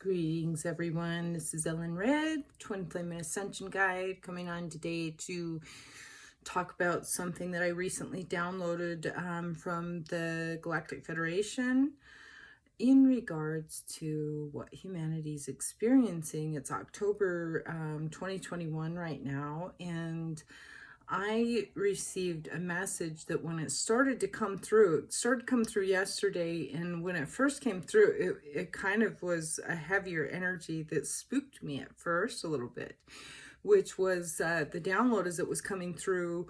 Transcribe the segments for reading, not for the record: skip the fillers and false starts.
Greetings, everyone. This is Ellenredd, Twin Flame and Ascension Guide, coming on today to talk about something that I recently downloaded from the Galactic Federation in regards to what humanity's experiencing. It's October 2021 right now, and I received a message that when it started to come through, it started to come through yesterday, and when it first came through, it kind of was a heavier energy that spooked me at first a little bit, which was the download as it was coming through.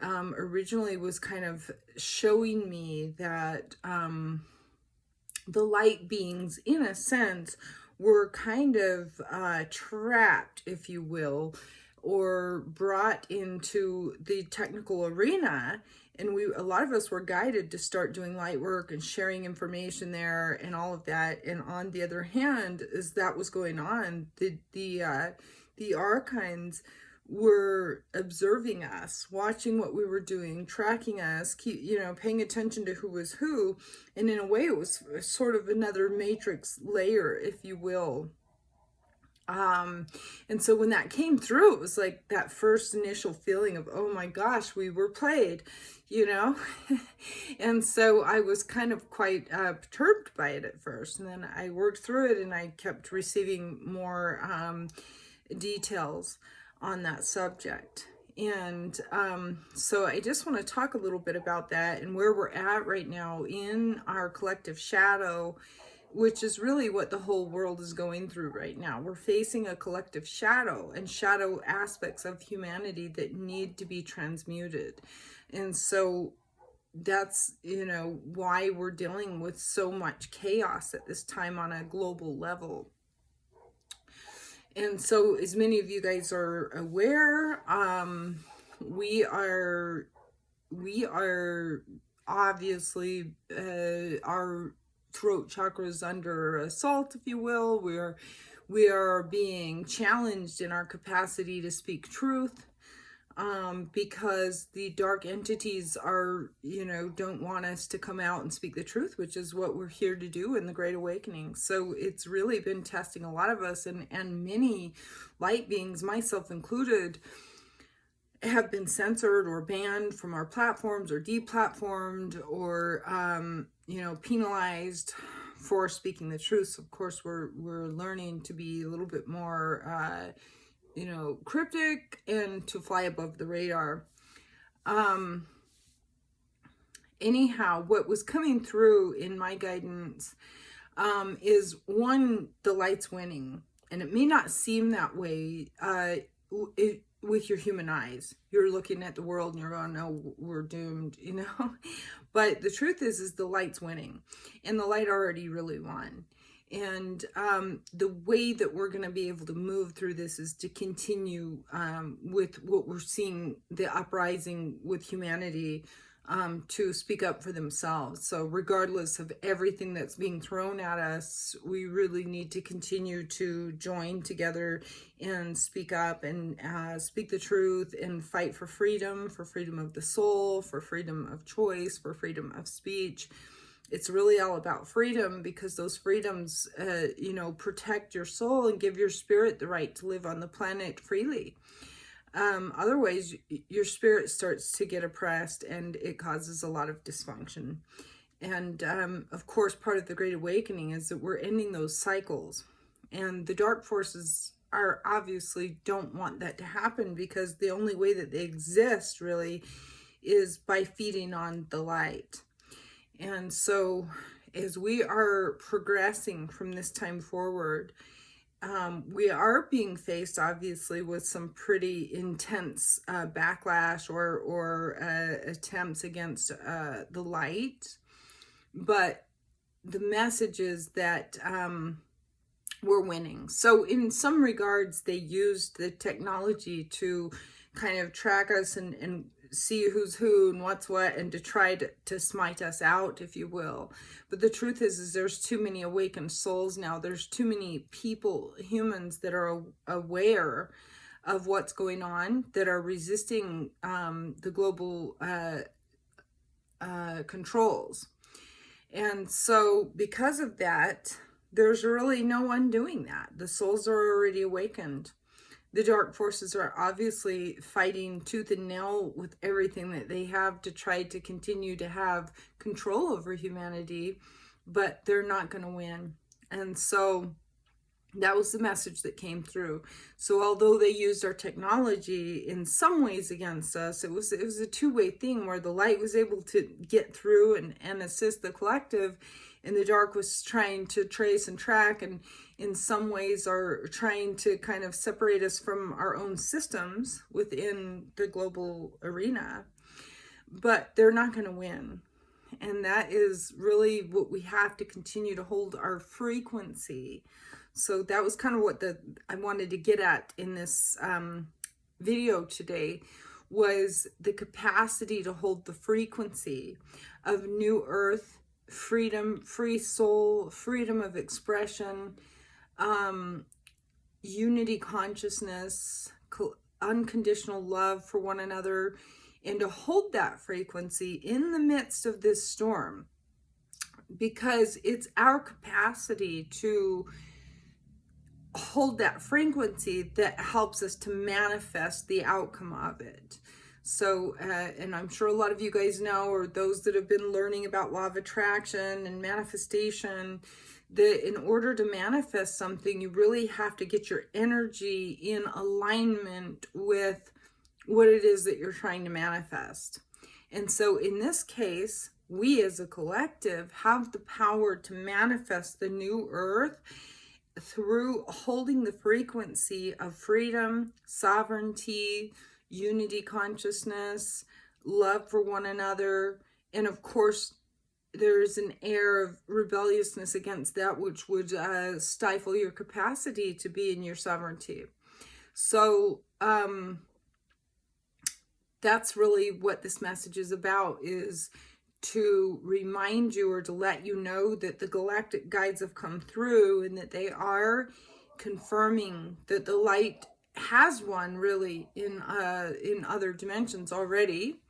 Originally was kind of showing me that the light beings, in a sense, were kind of trapped, if you will, or brought into the technical arena, and a lot of us were guided to start doing light work and sharing information there and all of that. And on the other hand, as that was going on, the archons were observing us, watching what we were doing, tracking us, paying attention to who was who. And in a way, it was sort of another matrix layer, if you will. And so when that came through, it was like that first initial feeling of, oh my gosh, we were played, and so I was kind of quite perturbed by it at first. And then I worked through it, and I kept receiving more details on that subject. And so I just want to talk a little bit about that and where we're at right now in our collective shadow, which is really what the whole world is going through right now. We're facing a collective shadow and shadow aspects of humanity that need to be transmuted. And so that's, why we're dealing with so much chaos at this time on a global level. And so, as many of you guys are aware, we are obviously our throat chakra is under assault, if you will. We are being challenged in our capacity to speak truth, because the dark entities are, don't want us to come out and speak the truth, which is what we're here to do in the Great Awakening. So it's really been testing a lot of us, and many light beings, myself included, have been censored or banned from our platforms or deplatformed or penalized for speaking the truth. So of course we're learning to be a little bit more cryptic and to fly above the radar. Anyhow, what was coming through in my guidance is, one, the light's winning, and it may not seem that way with your human eyes. You're looking at the world and you're going, no, we're doomed, but the truth is the light's winning, and the light already really won. And the way that we're going to be able to move through this is to continue with what we're seeing, the uprising with humanity, to speak up for themselves. So regardless of everything that's being thrown at us, we really need to continue to join together and speak up and speak the truth and fight for freedom of the soul, for freedom of choice, for freedom of speech. It's really all about freedom, because those freedoms, protect your soul and give your spirit the right to live on the planet freely. Otherwise, your spirit starts to get oppressed, and it causes a lot of dysfunction. And of course, part of the Great Awakening is that we're ending those cycles. And the dark forces are obviously don't want that to happen, because the only way that they exist really is by feeding on the light. And so as we are progressing from this time forward, we are being faced, obviously, with some pretty intense backlash or attempts against the light. But the message is that we're winning. So in some regards, they used the technology to kind of track us and see who's who and what's what, and to try to smite us out, if you will. But the truth is there's too many awakened souls now. There's too many people, humans, that are aware of what's going on, that are resisting the global controls. And so because of that, there's really no undoing that. The souls are already awakened. The dark forces are obviously fighting tooth and nail with everything that they have to try to continue to have control over humanity, but they're not going to win. And so that was the message that came through. So although they used our technology in some ways against us, it was a two-way thing where the light was able to get through and assist the collective, and the dark was trying to trace and track, and in some ways are trying to kind of separate us from our own systems within the global arena. But they're not going to win. And that is really what we have to continue to hold our frequency. So that was kind of what I wanted to get at in this video today, was the capacity to hold the frequency of new earth, freedom, free soul, freedom of expression, unity consciousness, unconditional love for one another, and to hold that frequency in the midst of this storm, because it's our capacity to hold that frequency that helps us to manifest the outcome of it. So, and I'm sure a lot of you guys know, or those that have been learning about law of attraction and manifestation, that in order to manifest something, you really have to get your energy in alignment with what it is that you're trying to manifest. And so in this case, we as a collective have the power to manifest the new earth through holding the frequency of freedom, sovereignty, unity consciousness, love for one another, and of course there's an air of rebelliousness against that which would stifle your capacity to be in your sovereignty. So that's really what this message is about, is to remind you, or to let you know, that the galactic guides have come through and that they are confirming that the light has won really in other dimensions already,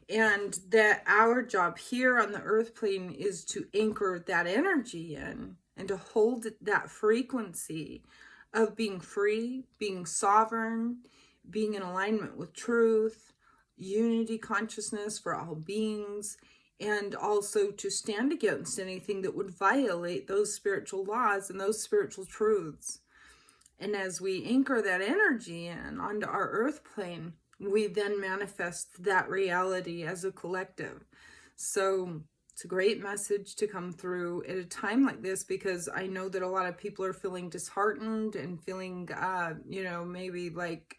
and that our job here on the earth plane is to anchor that energy in and to hold that frequency of being free, being sovereign, being in alignment with truth, unity consciousness for all beings, and also to stand against anything that would violate those spiritual laws and those spiritual truths. And as we anchor that energy in onto our earth plane, we then manifest that reality as a collective. So it's a great message to come through at a time like this, because I know that a lot of people are feeling disheartened and feeling, maybe like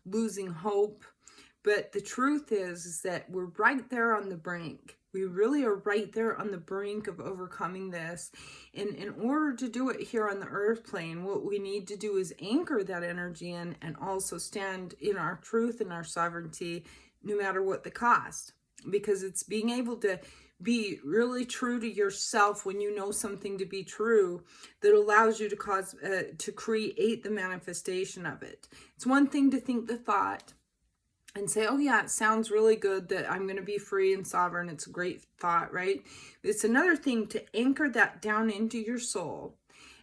losing hope. But the truth is that we're right there on the brink. We really are right there on the brink of overcoming this. And in order to do it here on the earth plane, what we need to do is anchor that energy in, and also stand in our truth and our sovereignty, no matter what the cost. Because it's being able to be really true to yourself when you know something to be true that allows you to create the manifestation of it. It's one thing to think the thought and say, oh yeah, it sounds really good that I'm going to be free and sovereign. It's a great thought, right? It's another thing to anchor that down into your soul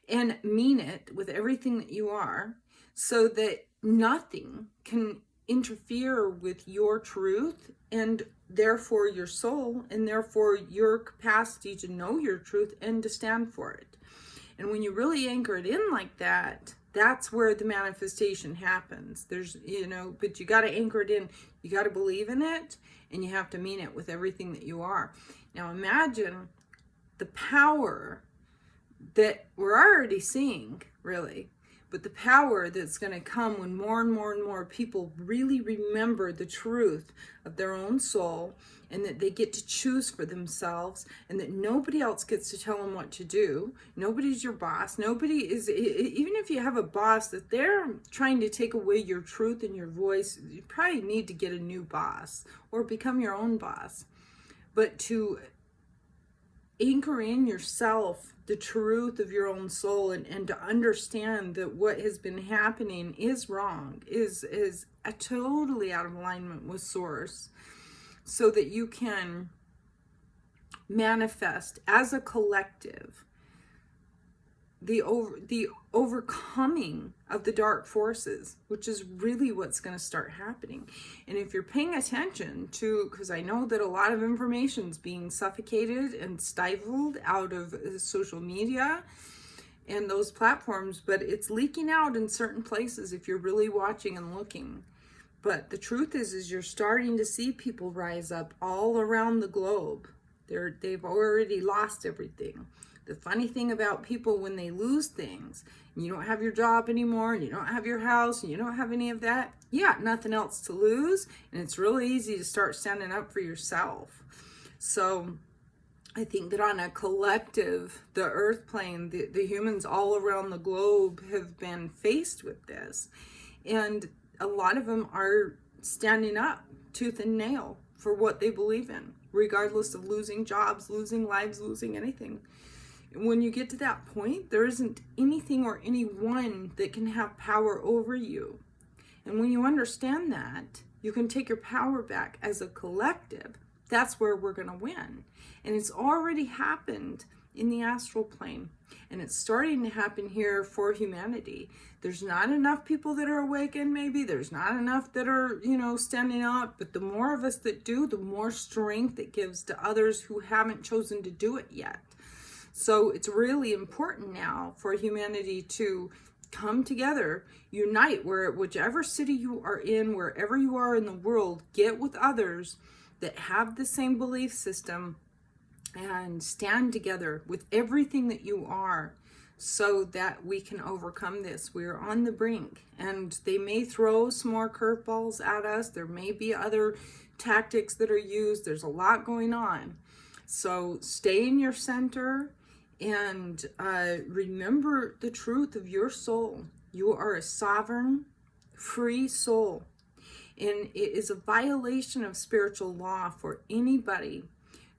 and mean it with everything that you are, so that nothing can interfere with your truth, and therefore your soul, and therefore your capacity to know your truth and to stand for it. And when you really anchor it in like that, that's where the manifestation happens. But you got to anchor it in. You got to believe in it, and you have to mean it with everything that you are. Now imagine the power that we're already seeing, really, but the power that's going to come when more and more and more people really remember the truth of their own soul, and that they get to choose for themselves, and that nobody else gets to tell them what to do. Nobody's your boss. Nobody is, even if you have a boss that they're trying to take away your truth and your voice, you probably need to get a new boss or become your own boss. But to anchor in yourself the truth of your own soul, and to understand that what has been happening is wrong, is totally out of alignment with source, so that you can manifest as a collective the overcoming of the dark forces, which is really what's going to start happening. And if you're paying attention to, because I know that a lot of information is being suffocated and stifled out of social media and those platforms, but it's leaking out in certain places if you're really watching and looking. But the truth is you're starting to see people rise up all around the globe. They've already lost everything. The funny thing about people, when they lose things, and you don't have your job anymore, and you don't have your house, and you don't have any of that, you got nothing else to lose, and it's really easy to start standing up for yourself. So I think that on a collective, the earth plane, the humans all around the globe have been faced with this. And a lot of them are standing up tooth and nail for what they believe in, regardless of losing jobs, losing lives, losing anything. When you get to that point, there isn't anything or anyone that can have power over you. And when you understand that, you can take your power back as a collective. That's where we're going to win. And it's already happened in the astral plane. And it's starting to happen here for humanity. There's not enough people that are awakened, maybe. There's not enough that are, standing up. But the more of us that do, the more strength it gives to others who haven't chosen to do it yet. So it's really important now for humanity to come together, unite, whichever city you are in, wherever you are in the world, get with others that have the same belief system and stand together with everything that you are so that we can overcome this. We're on the brink, and they may throw some more curveballs at us. There may be other tactics that are used. There's a lot going on. So stay in your center. And remember the truth of your soul. You are a sovereign, free soul. And it is a violation of spiritual law for anybody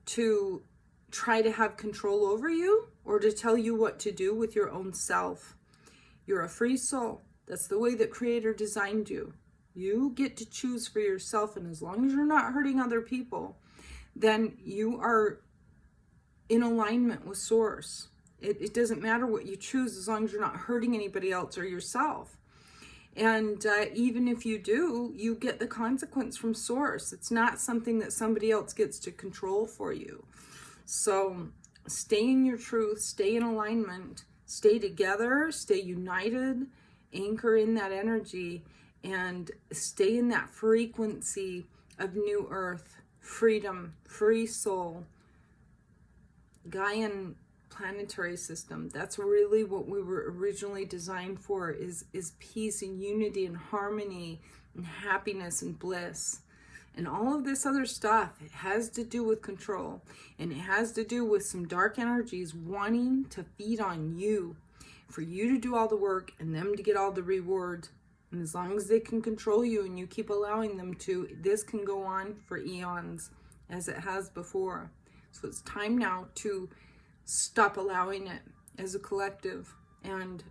to try to have control over you or to tell you what to do with your own self. You're a free soul. That's the way that Creator designed you. You get to choose for yourself. And as long as you're not hurting other people, then you are in alignment with Source. It doesn't matter what you choose as long as you're not hurting anybody else or yourself. And even if you do, you get the consequence from Source. It's not something that somebody else gets to control for you. So stay in your truth, stay in alignment, stay together, stay united, anchor in that energy, and stay in that frequency of new earth, freedom, free soul, Gaian planetary system. That's really what we were originally designed for, is peace and unity and harmony and happiness and bliss. And all of this other stuff, it has to do with control, and it has to do with some dark energies wanting to feed on you, for you to do all the work and them to get all the reward. And as long as they can control you and you keep allowing them to, this can go on for eons as it has before. So it's time now to stop allowing it as a collective, and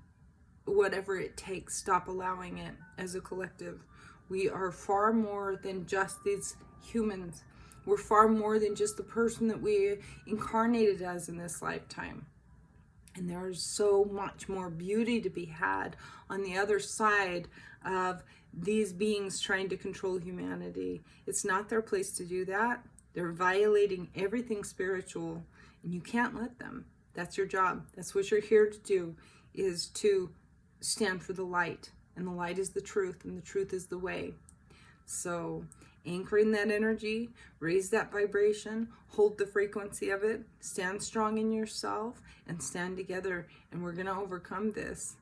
whatever it takes, stop allowing it as a collective. We are far more than just these humans. We're far more than just the person that we incarnated as in this lifetime. And there's so much more beauty to be had on the other side of these beings trying to control humanity. It's not their place to do that. They're violating everything spiritual, and you can't let them. That's your job. That's what you're here to do, is to stand for the light. And the light is the truth, and the truth is the way. So anchor in that energy, raise that vibration, hold the frequency of it, stand strong in yourself, and stand together. And we're going to overcome this.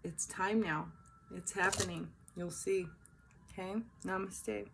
It's time now. It's happening. You'll see. Okay? Namaste.